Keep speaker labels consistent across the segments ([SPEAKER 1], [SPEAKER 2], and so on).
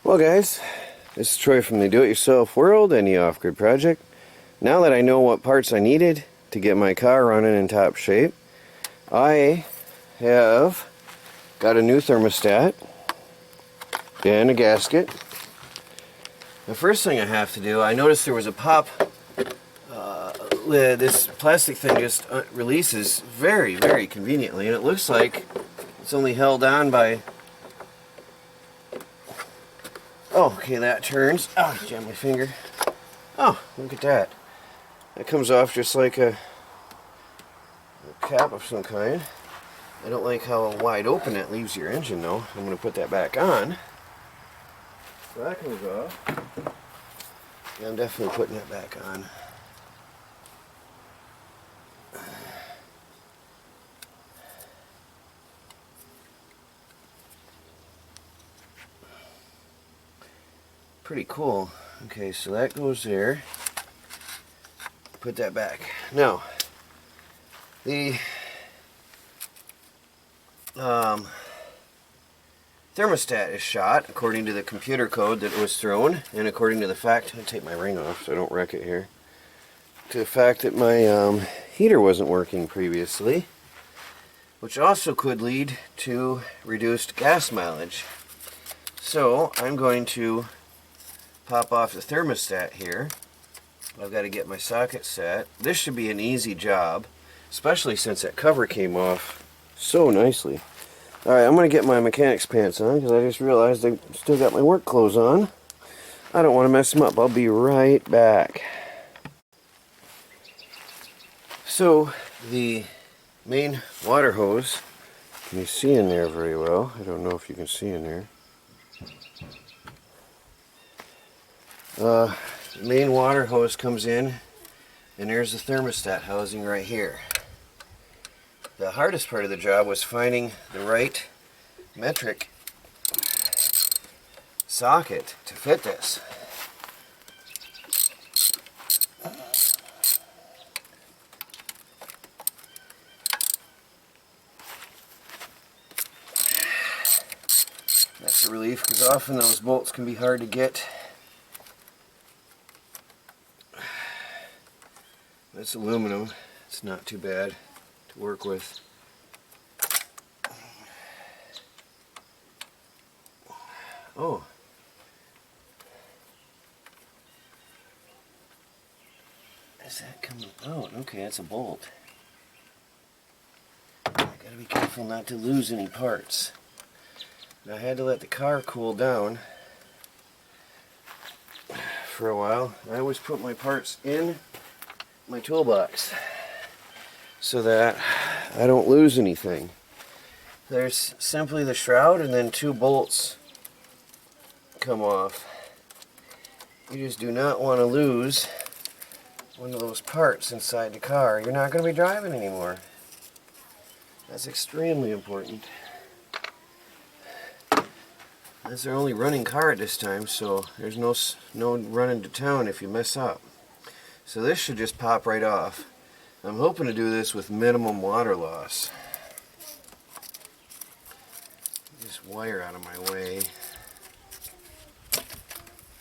[SPEAKER 1] Well guys, this is Troy from the Do-It-Yourself World and the Off-Grid Project. Now that I know what parts I needed to get my car running in top shape, I have got a new thermostat and a gasket. The first thing I have to do, I noticed there was a pop lid. This plastic thing just releases very, very conveniently, and it looks like it's only held on by... Oh, okay, that turns. Oh, jam my finger. Oh, look at that. That comes off just like a cap of some kind. I don't like how wide open it leaves your engine though. I'm going to put that back on. So that comes off. Yeah, I'm definitely putting it back on. Pretty cool. Okay, so that goes there. Put that back. Now, the thermostat is shot according to the computer code that was thrown, and according to the fact, I'll take my ring off so I don't wreck it here, to the fact that my heater wasn't working previously, which also could lead to reduced gas mileage. So I'm going to pop off the thermostat here. I've got to get my socket set. This should be an easy job, especially since that cover came off so nicely. Alright, I'm going to get my mechanic's pants on because I just realized I still got my work clothes on. I don't want to mess them up. I'll be right back. So, the main water hose, can you see in there very well? I don't know if you can see in there. The main water hose comes in, and there's the thermostat housing right here. The hardest part of the job was finding the right metric socket to fit this. That's a relief because often those bolts can be hard to get. It's aluminum. It's not too bad to work with. Oh. Is that coming out? Okay, that's a bolt. I gotta be careful not to lose any parts. I had to let the car cool down for a while. I always put my parts in my toolbox so that I don't lose anything. There's simply the shroud and then two bolts come off. You just do not want to lose one of those parts inside the car. You're not going to be driving anymore. That's extremely important. That's their only running car at this time, so there's no running to town if you mess up. So this should just pop right off. I'm hoping to do this with minimum water loss. This wire out of my way.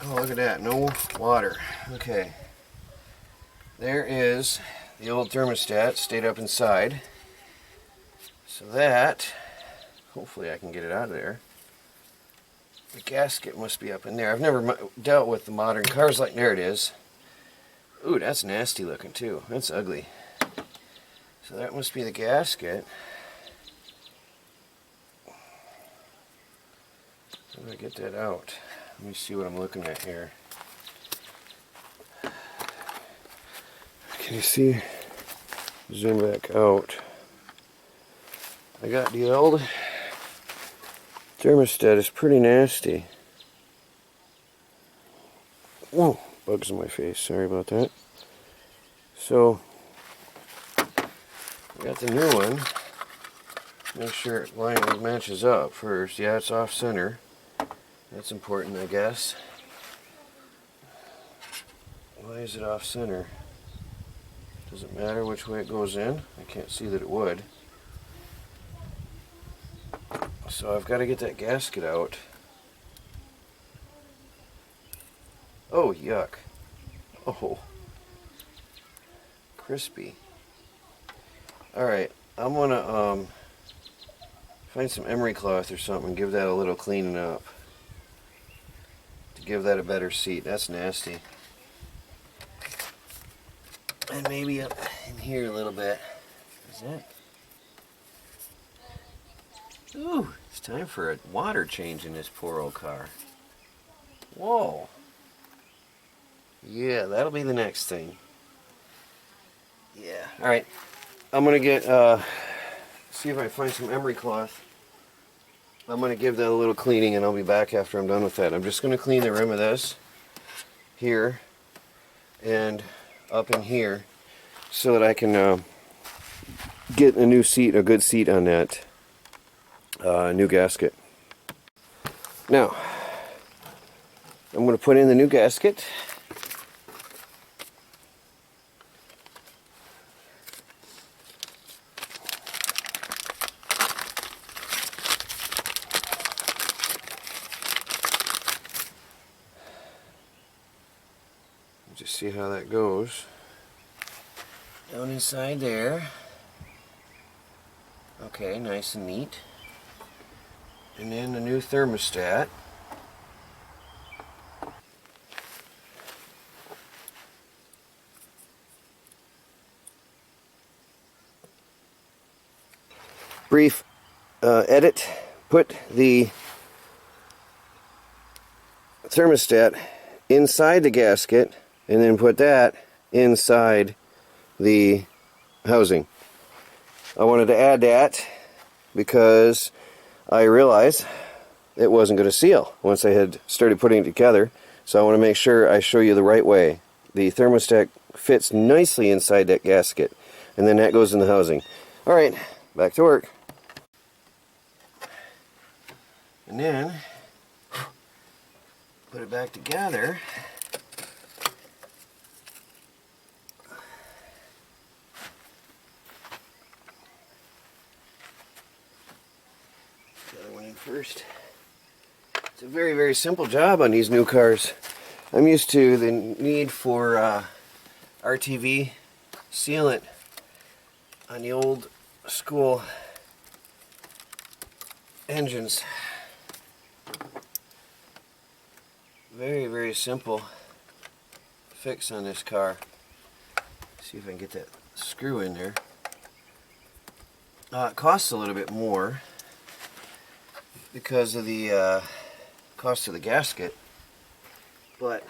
[SPEAKER 1] Oh, look at that, no water. Okay. There is the old thermostat, stayed up inside. So that, hopefully I can get it out of there. The gasket must be up in there. I've never dealt with the modern cars like, there it is. Ooh, that's nasty looking too. That's ugly. So that must be the gasket. How do I get that out? Let me see what I'm looking at here. Can you see? Zoom back out. I got the old thermostat. It's pretty nasty. Whoa. Bugs in my face, sorry about that. So, I got the new one. Make sure it matches up first. Yeah, it's off center. That's important, I guess. Why is it off center? Does it matter which way it goes in? I can't see that it would. So I've got to get that gasket out. Oh, yuck. Oh, crispy. Alright, I'm gonna find some emery cloth or something and give that a little cleaning up to give that a better seat. That's nasty. And maybe up in here a little bit. Is that? Ooh, it's time for a water change in this poor old car. Whoa. Yeah, that'll be the next thing. Yeah. Alright. I'm gonna get see if I find some emery cloth. I'm gonna give that a little cleaning and I'll be back after I'm done with that. I'm just gonna clean the rim of this here and up in here so that I can get a new seat, a good seat on that new gasket. Now, I'm going to put in the new gasket. Just see how that goes. Down inside there. Okay, nice and neat. And then the new thermostat. Brief edit. Put the thermostat inside the gasket and then put that inside the housing. I wanted to add that because I realized it wasn't going to seal once I had started putting it together. So I want to make sure I show you the right way. The thermostat fits nicely inside that gasket, and then that goes in the housing. Alright, back to work. And then put it back together. The other one in first. It's a very, very simple job on these new cars. I'm used to the need for RTV sealant on the old school engines. Very, very simple fix on this car. See if I can get that screw in there. It costs a little bit more because of the cost of the gasket, but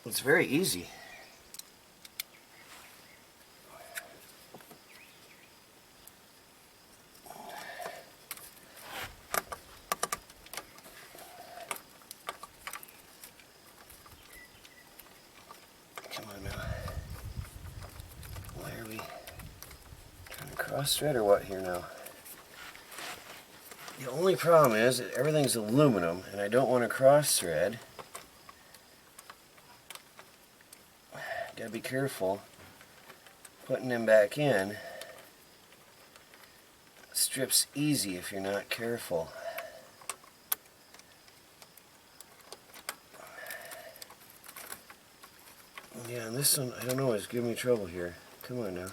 [SPEAKER 1] it's very easy. Come on now. Why are we trying to cross thread or what here now? The only problem is that everything's aluminum and I don't want to cross thread. Gotta be careful putting them back in. Strips easy if you're not careful. Yeah, and this one, I don't know, it's giving me trouble here. Come on now.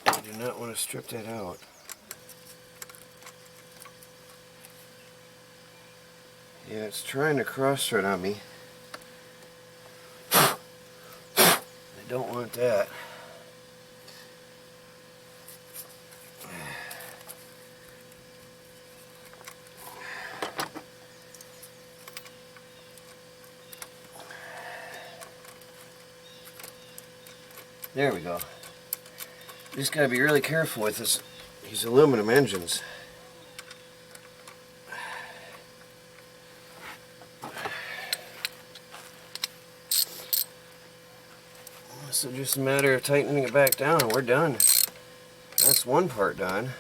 [SPEAKER 1] I do not want to strip that out. Yeah, it's trying to cross thread on me. I don't want that. There we go. You just gotta be really careful with these aluminum engines. So just a matter of tightening it back down and we're done. That's one part done.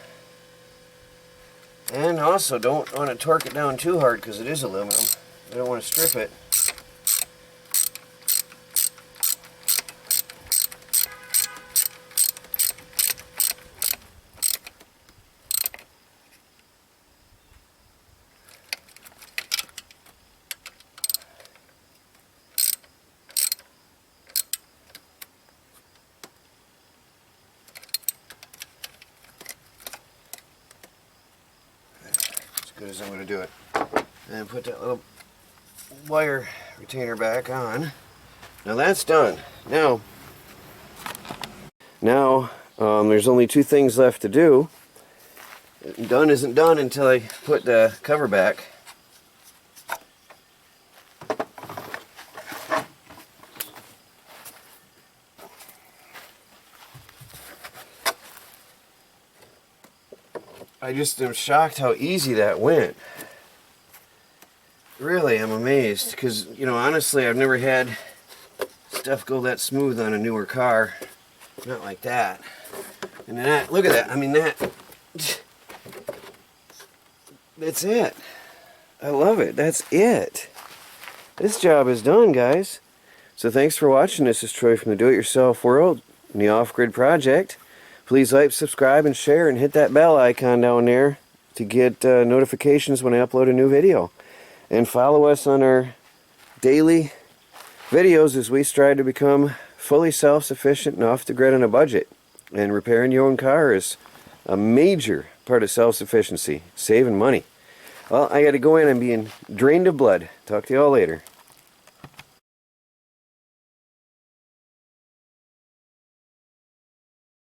[SPEAKER 1] And also don't want to torque it down too hard because it is aluminum. I don't want to strip it. good as I'm going to do it. And put that little wire retainer back on. Now that's done. Now there's only two things left to do. Done isn't done until I put the cover back. I just am shocked how easy that went. Really, I'm amazed because, you know, honestly, I've never had stuff go that smooth on a newer car. Not like that. And then that, look at that. I mean, that's it. I love it. That's it. This job is done, guys. So thanks for watching. This is Troy from the Do-It-Yourself World and the Off-Grid Project. Please like, subscribe, and share, and hit that bell icon down there to get notifications when I upload a new video. And follow us on our daily videos as we strive to become fully self-sufficient and off the grid on a budget. And repairing your own car is a major part of self-sufficiency, saving money. Well, I got to go in. I'm being drained of blood. Talk to you all later.